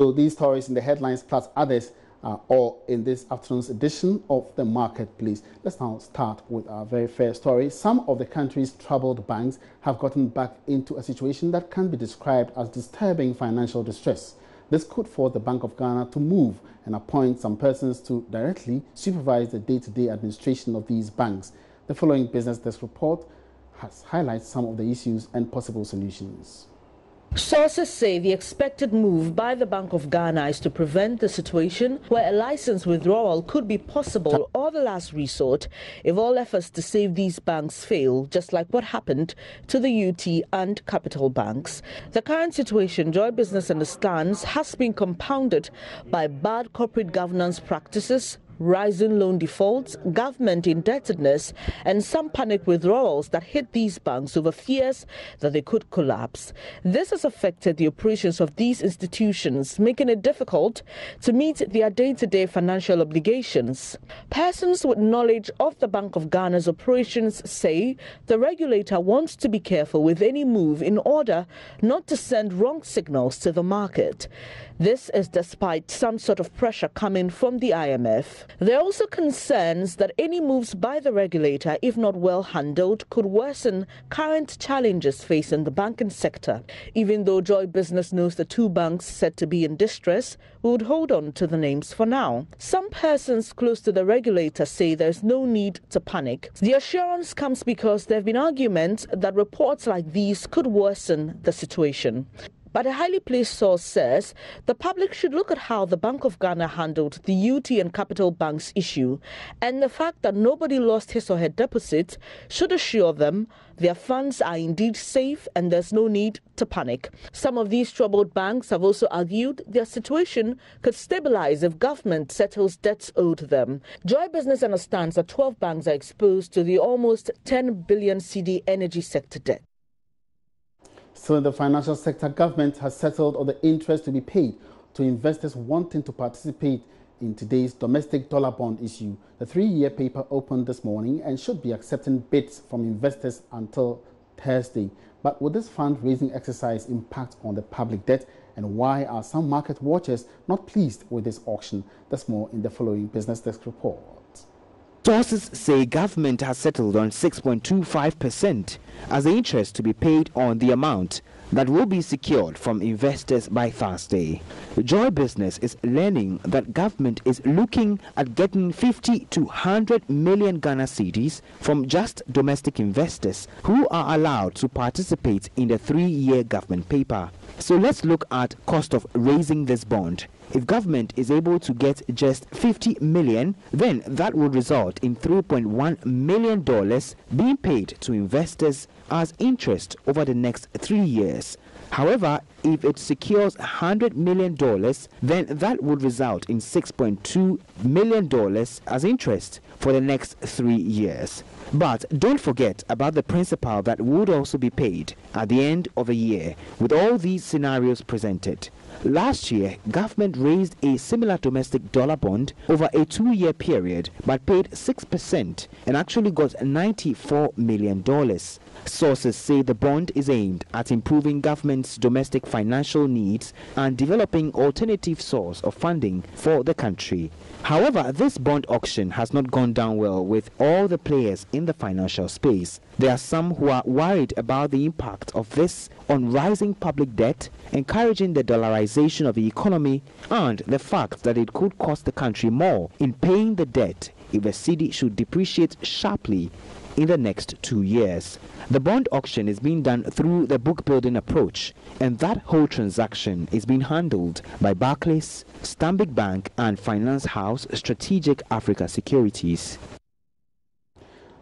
So these stories in the headlines plus others are all in this afternoon's edition of the Marketplace. Let's now start with our very first story. Some of the country's troubled banks have gotten back into a situation that can be described as disturbing financial distress. This could force the Bank of Ghana to move and appoint some persons to directly supervise the day-to-day administration of these banks. The following Business Desk report highlights some of the issues and possible solutions. Sources say the expected move by the Bank of Ghana is to prevent the situation where a license withdrawal could be possible or the last resort if all efforts to save these banks fail, just like what happened to the UT and Capital banks. The current situation, Joy Business understands, has been compounded by bad corporate governance practices, rising loan defaults, government indebtedness, and some panic withdrawals that hit these banks over fears that they could collapse. This has affected the operations of these institutions, making it difficult to meet their day-to-day financial obligations. Persons with knowledge of the Bank of Ghana's operations say the regulator wants to be careful with any move in order not to send wrong signals to the market. This is despite some sort of pressure coming from the IMF. There are also concerns that any moves by the regulator, if not well handled, could worsen current challenges facing the banking sector. Even though Joy Business knows the two banks said to be in distress, we would hold on to the names for now. Some persons close to the regulator say there's no need to panic. The assurance comes because there have been arguments that reports like these could worsen the situation. But a highly placed source says the public should look at how the Bank of Ghana handled the UT and Capital Bank's issue, and the fact that nobody lost his or her deposit should assure them their funds are indeed safe and there's no need to panic. Some of these troubled banks have also argued their situation could stabilize if government settles debts owed them. Joy Business understands that 12 banks are exposed to the almost 10 billion cedi energy sector debt. So in the financial sector, government has settled on the interest to be paid to investors wanting to participate in today's domestic dollar bond issue. The 3-year paper opened this morning and should be accepting bids from investors until Thursday. But will this fundraising exercise impact on the public debt? And why are some market watchers not pleased with this auction? That's more in the following Business Desk report. Sources say government has settled on 6.25% as the interest to be paid on the amount that will be secured from investors by Thursday. Joy Business is learning that government is looking at getting 50 to 100 million Ghana cedis from just domestic investors who are allowed to participate in the 3-year government paper. So let's look at cost of raising this bond. If government is able to get just 50 million, then that would result in $3.1 million being paid to investors as interest over the next 3 years. However, if it secures $100 million, then that would result in $6.2 million as interest for the next 3 years. But don't forget about the principal that would also be paid at the end of a year with all these scenarios presented. Last year, government raised a similar domestic dollar bond over a 2-year period but paid 6% and actually got $94 million. Sources say the bond is aimed at improving government's domestic financial needs and developing alternative source of funding for the country. However, this bond auction has not gone down well with all the players in the financial space. There are some who are worried about the impact of this on rising public debt, encouraging the dollarization of the economy, and the fact that it could cost the country more in paying the debt if the cedi should depreciate sharply in the next 2 years. The bond auction is being done through the book building approach, and that whole transaction is being handled by Barclays, Stanbic Bank and finance house Strategic Africa Securities.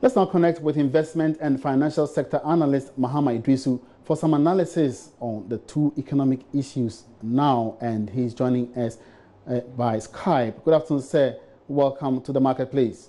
Let's now connect with investment and financial sector analyst Mahama Idrisu for some analysis on the two economic issues now, and he's joining us by Skype. Good afternoon, sir. Welcome to the Marketplace.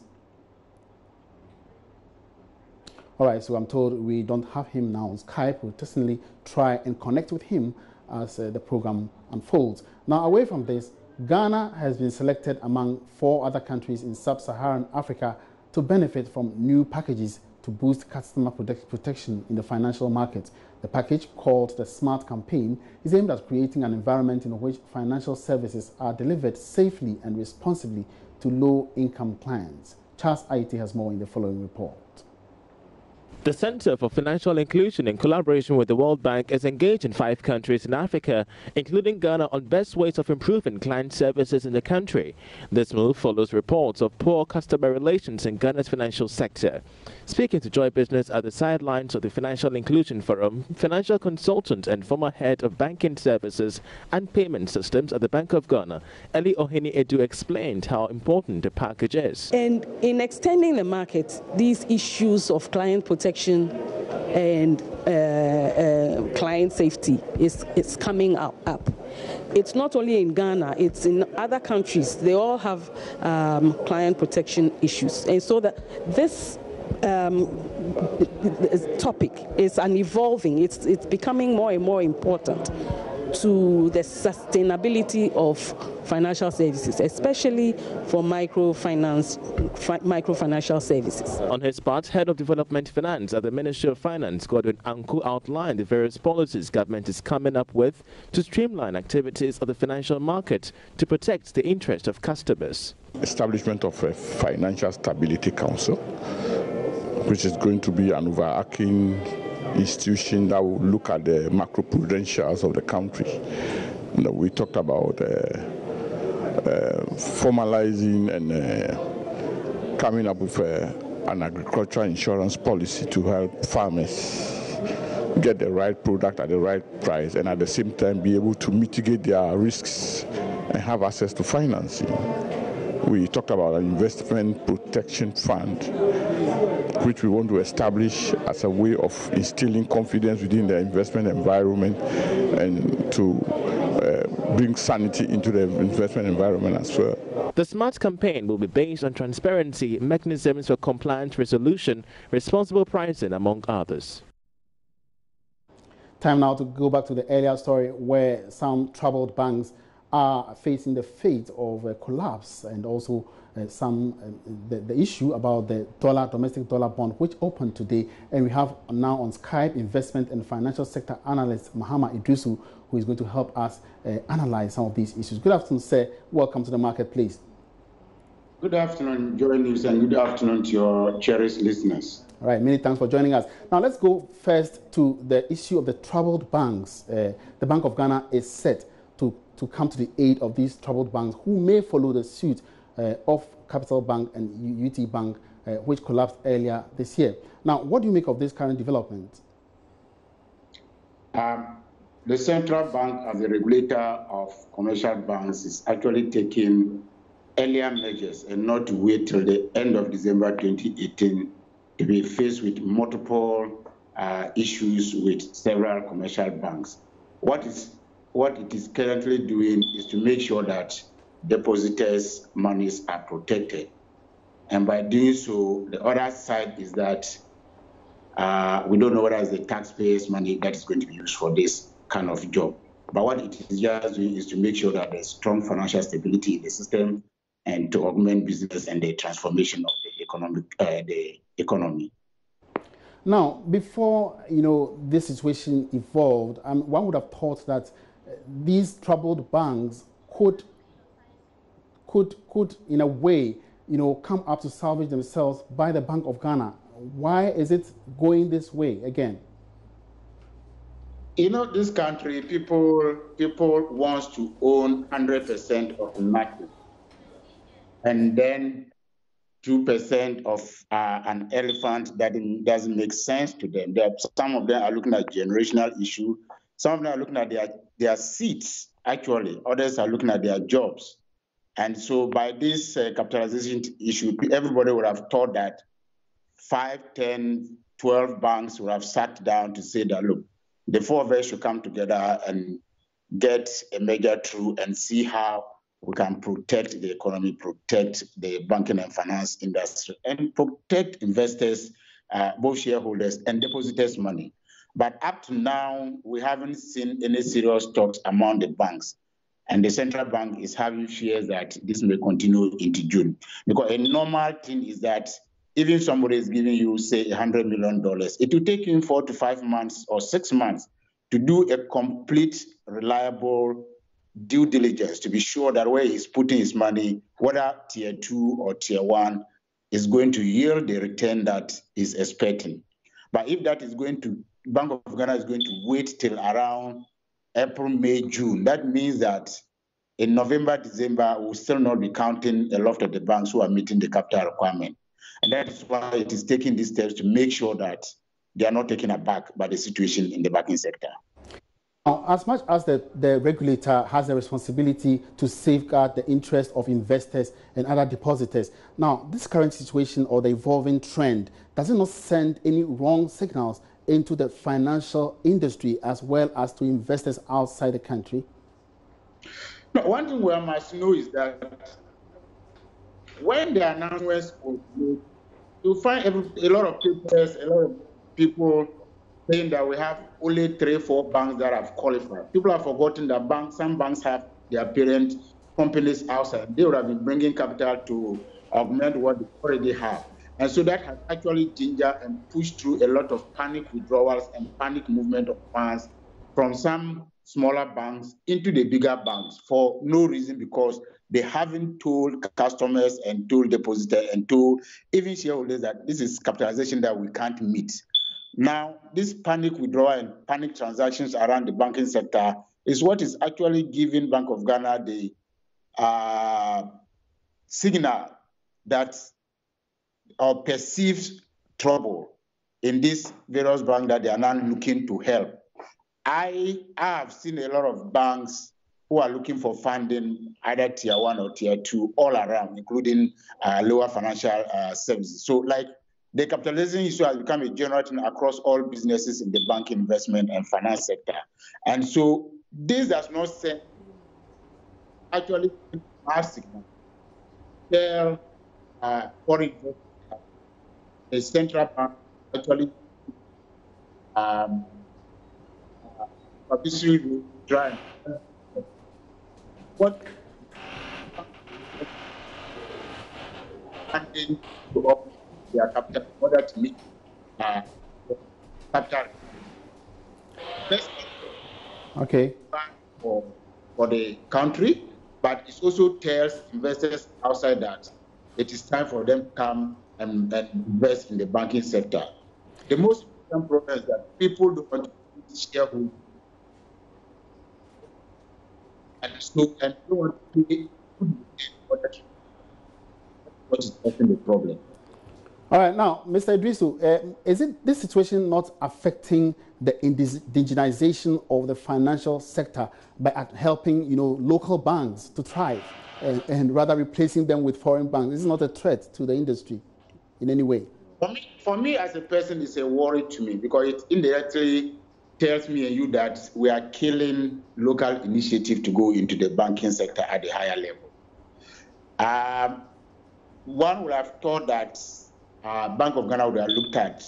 All right, so I'm told we don't have him now on Skype. We'll certainly try and connect with him as the program unfolds. Now, away from this, Ghana has been selected among 4 other countries in sub-Saharan Africa to benefit from new packages to boost customer protection in the financial market. The package, called the SMART campaign, is aimed at creating an environment in which financial services are delivered safely and responsibly to low-income clients. Charles Aite has more in the following report. The Center for Financial Inclusion, in collaboration with the World Bank, is engaged in 5 countries in Africa, including Ghana, on best ways of improving client services in the country. This move follows reports of poor customer relations in Ghana's financial sector. Speaking to Joy Business at the sidelines of the Financial Inclusion Forum, financial consultant and former head of banking services and payment systems at the Bank of Ghana, Eli Ohini Edu, explained how important the package is. And in extending the market, these issues of client protection and client safety is coming up. It's not only in Ghana, it's in other countries. They all have client protection issues. And so that this topic is evolving. It's becoming more and more important to the sustainability of financial services, especially for microfinancial services. On his part, Head of Development Finance at the Ministry of Finance, Godwin Anku, outlined the various policies government is coming up with to streamline activities of the financial market to protect the interest of customers. Establishment of a Financial Stability Council, which is going to be an overarching institution that will look at the macroprudentials of the country. We talked about formalizing and coming up with an agricultural insurance policy to help farmers get the right product at the right price and at the same time be able to mitigate their risks and have access to financing. We talked about an investment protection fund, which we want to establish as a way of instilling confidence within the investment environment and to bring sanity into the investment environment as well. The SMART campaign will be based on transparency, mechanisms for compliance resolution, responsible pricing, among others. Time now to go back to the earlier story where some troubled banks are facing the fate of a collapse, and also the issue about the domestic dollar bond, which opened today. And we have now on Skype investment and financial sector analyst Mahama Idrisu, who is going to help us analyze some of these issues. Good afternoon, sir. Welcome to the marketplace. Good afternoon, Joy News, and good afternoon to your cherished listeners. All right, many thanks for joining us. Now let's go first to the issue of the troubled banks. The Bank of Ghana is set to come to the aid of these troubled banks who may follow the suit of Capital Bank and UT Bank, which collapsed earlier this year. Now, what do you make of this current development? The central bank, as the regulator of commercial banks, is actually taking earlier measures and not to wait till the end of December 2018 to be faced with multiple issues with several commercial banks. What it is currently doing is to make sure that depositors' monies are protected. And by doing so, the other side is that we don't know whether it's the taxpayers' money that is going to be used for this kind of job. But what it is just doing is to make sure that there's strong financial stability in the system and to augment business and the transformation of the economy. Now, before this situation evolved, one would have thought that these troubled banks could in a way, come up to salvage themselves by the Bank of Ghana. Why is it going this way again? This country, people wants to own 100% of the market, and then 2% of an elephant that doesn't make sense to them. Some of them are looking at generational issue. Some of them are looking at their seats, actually. Others are looking at their jobs. And so by this capitalization issue, everybody would have thought that 5, 10, 12 banks would have sat down to say that, look, the four of us should come together and get a measure through and see how we can protect the economy, protect the banking and finance industry, and protect investors, both shareholders and depositors' money. But up to now, we haven't seen any serious talks among the banks. And the central bank is having fears that this may continue into June. Because a normal thing is that even somebody is giving you, say, $100 million, it will take him 4 to 5 months or 6 months to do a complete, reliable due diligence to be sure that where he's putting his money, whether tier 2 or tier 1, is going to yield the return that he's expecting. But if that is going to, Bank of Ghana is going to wait till around April, May, June, that means that in November, December, we'll still not be counting a lot of the banks who are meeting the capital requirement. And that is why it is taking these steps to make sure that they are not taken aback by the situation in the banking sector. Now, as much as the regulator has a responsibility to safeguard the interest of investors and other depositors, now, this current situation or the evolving trend, does it not send any wrong signals into the financial industry as well as to investors outside the country? No, one thing we must know is that when the announcements were made, you find a lot of papers, a lot of people saying that we have only 3-4 banks that have qualified. People have forgotten that some banks have their parent companies outside. They would have been bringing capital to augment what they already have. And so that has actually gingered and pushed through a lot of panic withdrawals and panic movement of funds from some smaller banks into the bigger banks for no reason, because they haven't told customers and told depositors and told even shareholders that this is capitalization that we can't meet. Now, this panic withdrawal and panic transactions around the banking sector is what is actually giving Bank of Ghana the signal that or perceived trouble in these various banks that they are now looking to help. I have seen a lot of banks who are looking for funding, either tier 1 or tier 2, all around, including lower financial services. So, like, the capitalization issue has become a general thing across all businesses in the banking, investment, and finance sector. And so, this does not send actually our signal. Tell foreign investors, the central bank actually publicly try what funding to up their capital in order to meet capital. Best okay. For the country, but it also tells investors outside that it is time for them to come and invest in the banking sector. The most important problem is that people don't want to shareholders and so and don't want to pay what is often the problem. All right, now, Mr. Idrisu, is it this situation not affecting the indigenization of the financial sector by helping, local banks to thrive and rather replacing them with foreign banks? This is not a threat to the industry in any way. For me as a person, it's a worry to me because it indirectly tells me and you that we are killing local initiative to go into the banking sector at the higher level. One would have thought that Bank of Ghana would have looked at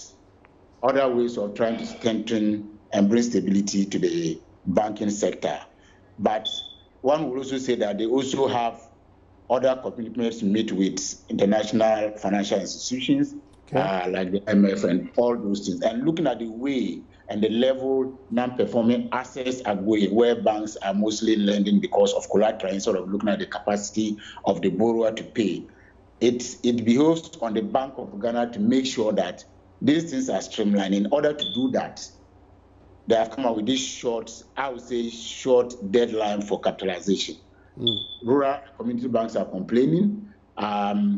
other ways of trying to strengthen and bring stability to the banking sector. But one would also say that they also have other commitments to meet with international financial institutions, like the IMF and all those things. And looking at the way and the level non-performing assets are going, where banks are mostly lending because of collateral, instead of looking at the capacity of the borrower to pay. It behoves on the Bank of Ghana to make sure that these things are streamlined. In order to do that, they have come up with this short deadline for capitalization. Rural community banks are complaining,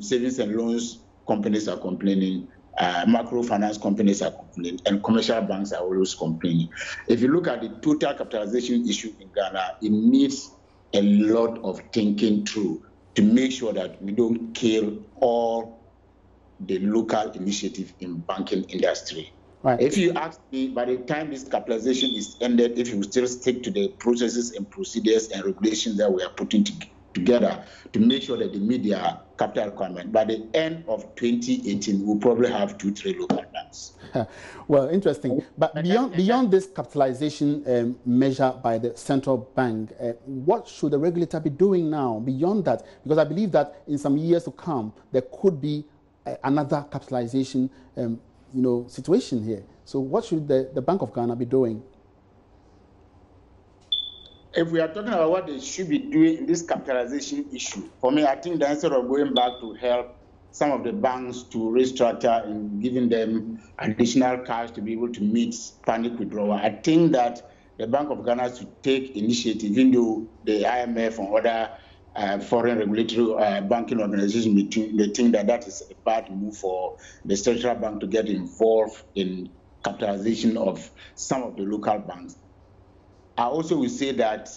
savings and loans companies are complaining, microfinance companies are complaining, and commercial banks are always complaining. If you look at the total capitalization issue in Ghana, it needs a lot of thinking through to make sure that we don't kill all the local initiative in banking industry. Right. If you ask me, by the time this capitalization is ended, if you still stick to the processes and procedures and regulations that we are putting together to make sure that they meet their capital requirement, by the end of 2018, we'll probably have 2-3 local banks. Well, interesting. But beyond this capitalization measure by the central bank, what should the regulator be doing now beyond that? Because I believe that in some years to come, there could be another capitalization situation here. So what should the Bank of Ghana be doing? If we are talking about what they should be doing in this capitalization issue, for me, I think that instead of going back to help some of the banks to restructure and giving them additional cash to be able to meet panic withdrawal, I think that the Bank of Ghana should take initiative, even though the IMF and other foreign regulatory banking organizations may think that is a bad move for the central bank to get involved in capitalization of some of the local banks. I also will say that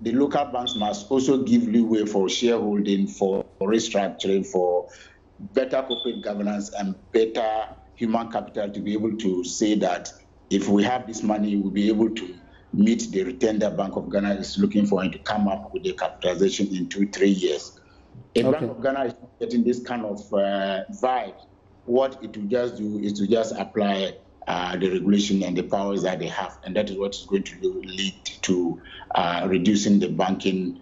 the local banks must also give leeway for shareholding, for restructuring, for better corporate governance and better human capital to be able to say that if we have this money, we'll be able to meet the return that Bank of Ghana is looking for and to come up with the capitalization in 2-3 years. If Bank of Ghana is not getting this kind of vibe, what it will just do is to just apply the regulation and the powers that they have, and that is what is going to lead to reducing the banking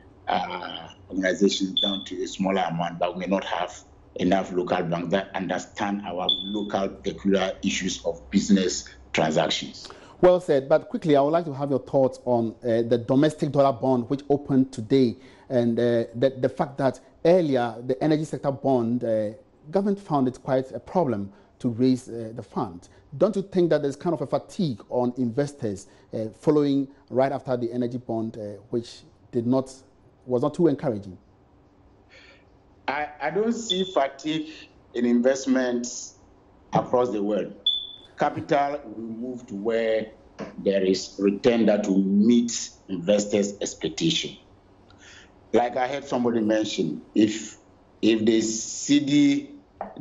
organizations down to a smaller amount, but we may not have enough local banks that understand our local peculiar issues of business transactions. Well said, but quickly, I would like to have your thoughts on the domestic dollar bond, which opened today, and the fact that earlier the energy sector bond, government found it quite a problem to raise the fund. Don't you think that there's kind of a fatigue on investors following right after the energy bond, which was not too encouraging? I don't see fatigue in investments across the world. Capital will move to where there is return that will meet investors' expectation. Like I heard somebody mention, if the CD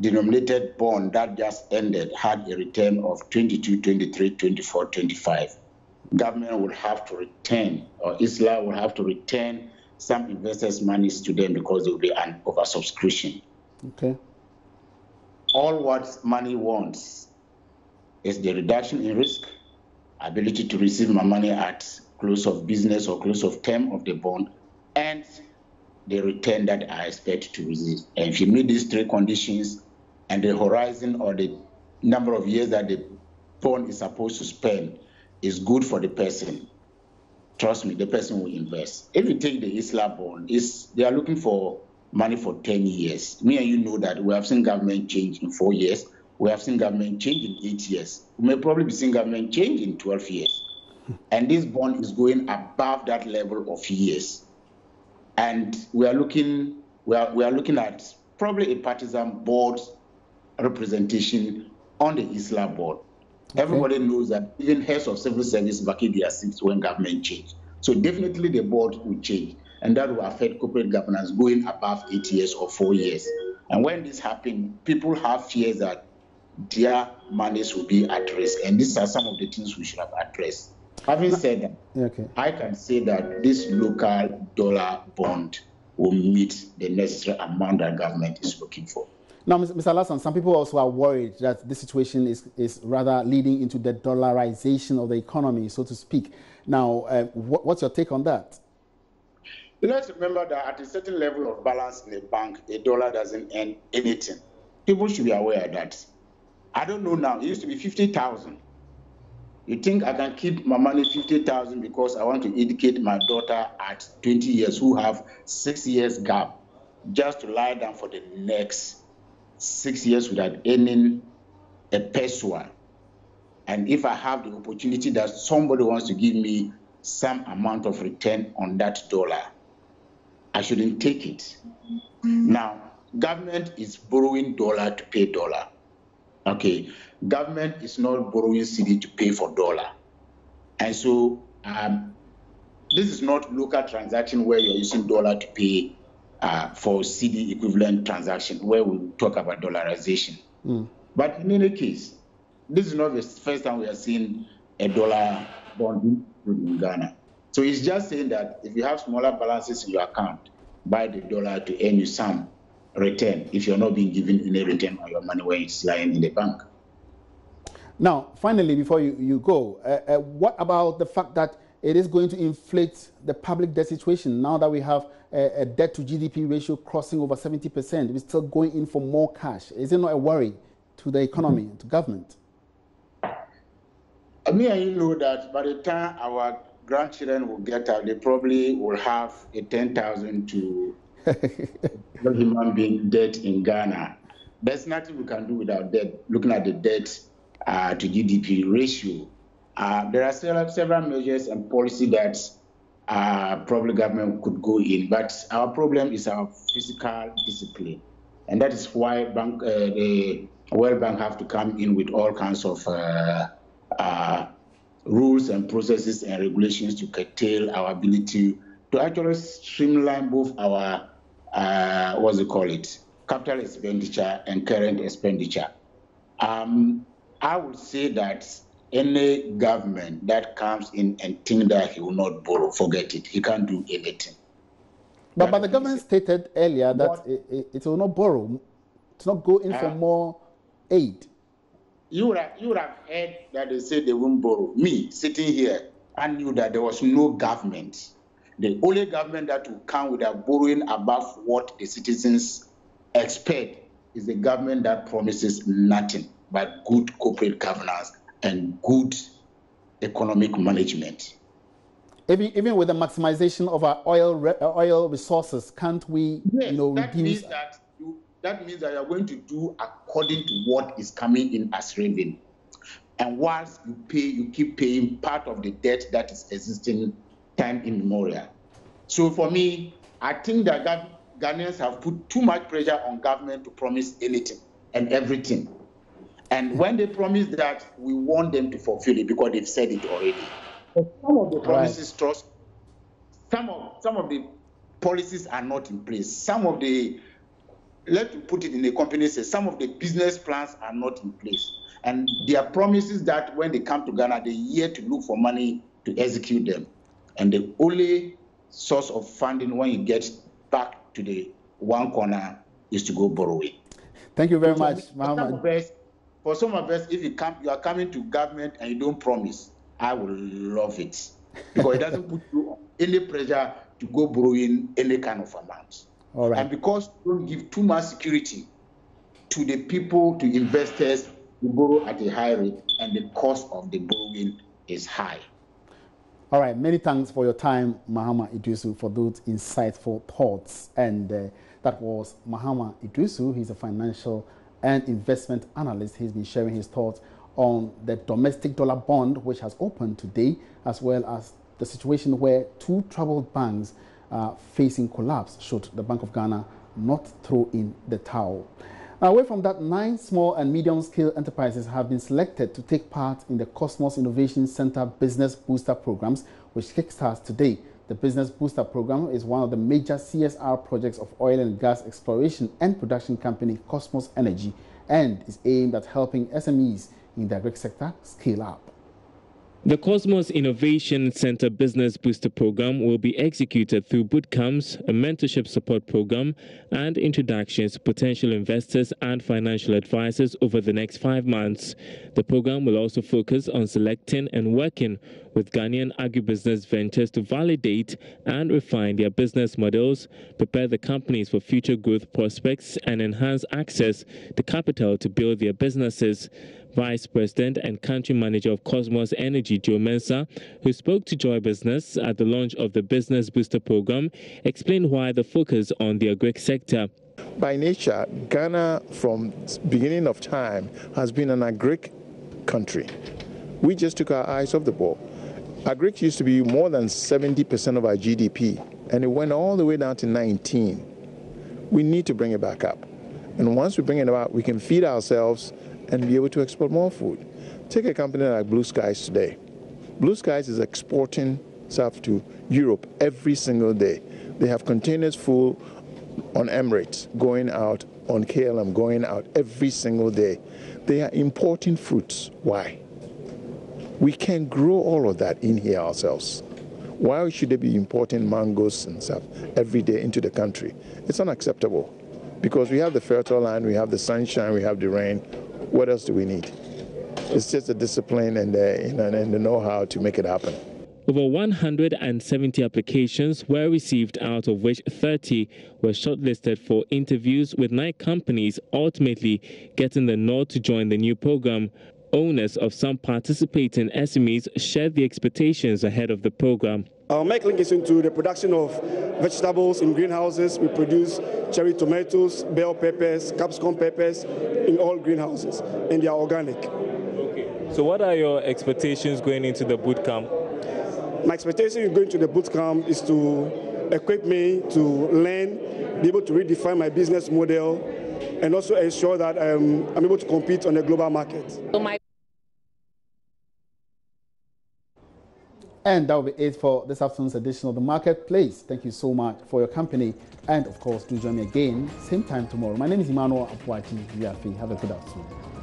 denominated bond that just ended had a return of 22, 23, 24, 25, government would have to return, or ISLA would have to return some investors' monies to them because there will be an oversubscription. Okay. All what money wants is the reduction in risk, ability to receive my money at close of business or close of term of the bond, and the return that I expect to receive. And if you meet these three conditions and the horizon or the number of years that the bond is supposed to spend is good for the person, trust me, the person will invest. If you take the ISLA bond, they are looking for money for 10 years. Me and you know that we have seen government change in 4 years. We have seen government change in 8 years. We may probably be seeing government change in 12 years. And this bond is going above that level of years. And we are looking at probably a partisan board representation on the ISLA board. Okay. Everybody knows that even heads of civil service vacate their seats when government change. So definitely the board will change, and that will affect corporate governance going above 8 years or 4 years. And when this happens, people have fears that their monies will be at risk, and these are some of the things we should have addressed. Having said that, okay, I can say that this local dollar bond will meet the necessary amount that government is looking for. Now, Mr. Lasson, some people also are worried that this situation is rather leading into the dollarization of the economy, so to speak. Now, what's your take on that? Let's remember that at a certain level of balance in a bank, a dollar doesn't earn anything. People should be aware of that. I don't know now. It used to be 50,000. You think I can keep my money 50,000 because I want to educate my daughter at 20 years who have 6 years gap just to lie down for the next 6 years without earning a peso? And if I have the opportunity that somebody wants to give me some amount of return on that dollar, I shouldn't take it. Now, government is borrowing dollar to pay dollar. Okay, government is not borrowing CD to pay for dollar. And so this is not local transaction where you're using dollar to pay for CD equivalent transaction, where we talk about dollarization. But in any case, this is not the first time we are seeing a dollar bond in Ghana. So it's just saying that if you have smaller balances in your account, buy the dollar to earn you some return if you're not being given any return on your money when it's lying in the bank. Now, finally, before you go, what about the fact that it is going to inflate the public debt situation now that we have a debt to GDP ratio crossing over 70%. We're still going in for more cash. Is it not a worry to the economy, to government? I mean, you know that by the time our grandchildren will get out, they probably will have a 10,000 to human being debt in Ghana. There's nothing we can do without debt, looking at the debt to GDP ratio. There are several measures and policy that probably government could go in, but our problem is our fiscal discipline. And that is why the World Bank have to come in with all kinds of rules and processes and regulations to curtail our ability to actually streamline both our, capital expenditure and current expenditure. I would say that any government that comes in and thinks that he will not borrow, forget it. He can't do anything. But the government stated earlier that it will not borrow, to not go in for more aid. You would have heard that they said they won't borrow. Me, sitting here, I knew that there was no government. The only government that will come without borrowing above what the citizens expect is the government that promises nothing but good corporate governance and good economic management. Even with the maximization of our oil resources, can't we, reduce? That means that you are going to do according to what is coming in as revenue. And once you pay, you keep paying part of the debt that is existing time immemorial. So for me, I think that Ghanaians have put too much pressure on government to promise anything and everything. And when they promise that, we want them to fulfill it because they've said it already. But some of the promises, some of the policies are not in place. Some of the, let's put it in the company, say some of the business plans are not in place. And there are promises that when they come to Ghana, they're here to look for money to execute them. And the only source of funding when you get back to the one corner is to go borrowing. Thank you very much, Muhammad. For some of us, if you are coming to government and you don't promise, I will love it. Because it doesn't put you any pressure to go borrowing any kind of amount. All right. And because you don't give too much security to the people, to investors, to borrow at a high rate, and the cost of the borrowing is high. All right. Many thanks for your time, Mahama Idrisu, for those insightful thoughts. And that was Mahama Idrisu. He's a financial and investment analyst. He's been sharing his thoughts on the domestic dollar bond, which has opened today, as well as the situation where two troubled banks are facing collapse should the Bank of Ghana not throw in the towel. Now, away from that, 9 small and medium-scale enterprises have been selected to take part in the Cosmos Innovation Center Business Booster Programs, which kickstarts today. The Business Booster Program is one of the major CSR projects of oil and gas exploration and production company Cosmos Energy, and is aimed at helping SMEs in the agri sector scale up. The Cosmos Innovation Center Business Booster Program will be executed through bootcamps, a mentorship support program, and introductions to potential investors and financial advisors over the next 5 months. The program will also focus on selecting and working with Ghanaian agribusiness ventures to validate and refine their business models, prepare the companies for future growth prospects, and enhance access to capital to build their businesses. Vice President and Country Manager of Cosmos Energy, Joe Mensah, who spoke to Joy Business at the launch of the Business Booster Program, explained why the focus on the agri sector. By nature, Ghana from beginning of time has been an agri country. We just took our eyes off the ball. Agri used to be more than 70% of our GDP, and it went all the way down to 19. We need to bring it back up. And once we bring it up, we can feed ourselves and be able to export more food. Take a company like Blue Skies today. Blue Skies is exporting stuff to Europe every single day. They have containers full on Emirates going out, on KLM going out every single day. They are importing fruits. Why? We can grow all of that in here ourselves. Why should they be importing mangoes and stuff every day into the country? It's unacceptable because we have the fertile land, we have the sunshine, we have the rain. What else do we need? It's just the discipline and the know-how to make it happen. Over 170 applications were received, out of which 30 were shortlisted for interviews, with 9 companies ultimately getting the nod to join the new program. Owners of some participating SMEs shared the expectations ahead of the program. Our MEC link is into the production of vegetables in greenhouses. We produce cherry tomatoes, bell peppers, capsicum peppers in all greenhouses, and they are organic. Okay. So what are your expectations going into the boot camp? My expectation going to the boot camp is to equip me to learn, be able to redefine my business model, and also ensure that I'm able to compete on the global market. And that will be it for this afternoon's edition of The Marketplace. Thank you so much for your company. And of course, do join me again, same time tomorrow. My name is Emmanuel Apuaji. Have a good afternoon.